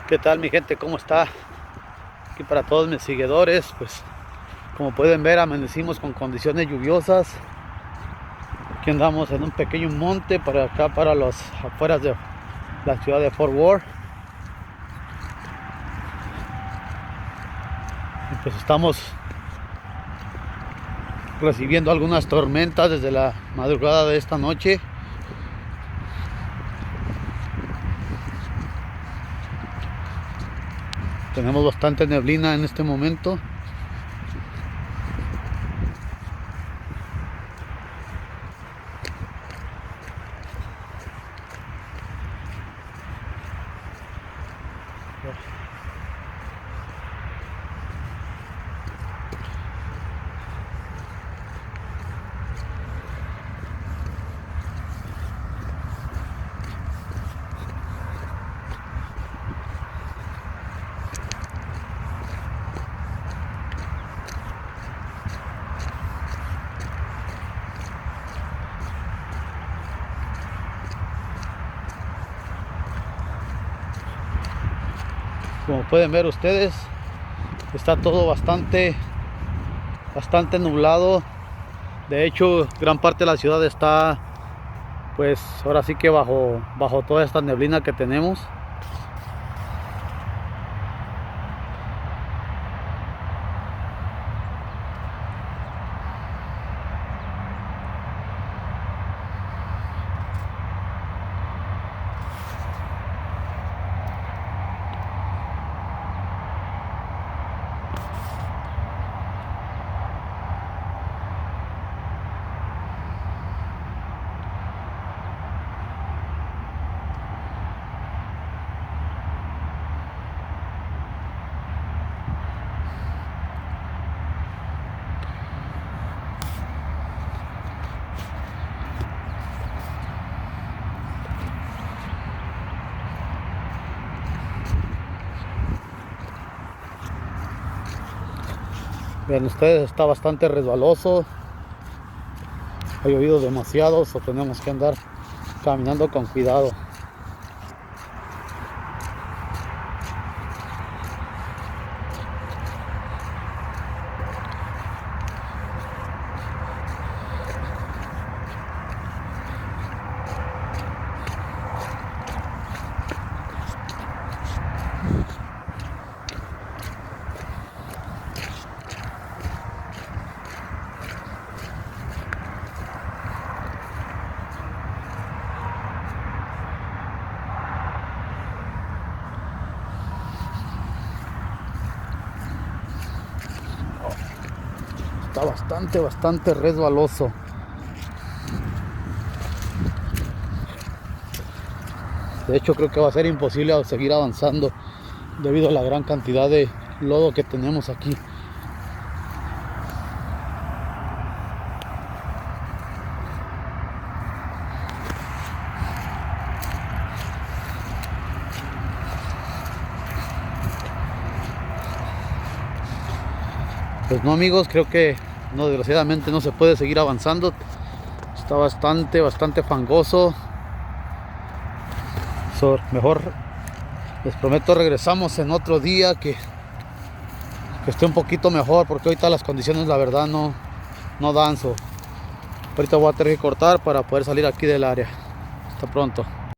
¿Qué tal mi gente? ¿Cómo está? Aquí para todos mis seguidores, pues como pueden ver amanecimos con condiciones lluviosas. Aquí andamos en un pequeño monte para acá, para las afueras de la ciudad de Fort Worth. Y pues estamos recibiendo algunas tormentas desde la madrugada de esta noche. Tenemos bastante neblina en este momento. Como pueden ver ustedes, está todo bastante nublado. De hecho, gran parte de la ciudad está, pues ahora sí que bajo toda esta neblina que tenemos. Vean ustedes, está bastante resbaloso. Ha llovido demasiado, so tenemos que andar caminando con cuidado. Está bastante resbaloso. De hecho, creo que va a ser imposible seguir avanzando debido a la gran cantidad de lodo que tenemos aquí. Pues no, amigos, creo que no, desgraciadamente no se puede seguir avanzando. Está bastante fangoso. Mejor les prometo regresamos en otro día que esté un poquito mejor, porque ahorita las condiciones la verdad no dan. Ahorita voy a tener que cortar para poder salir aquí del área. Hasta pronto.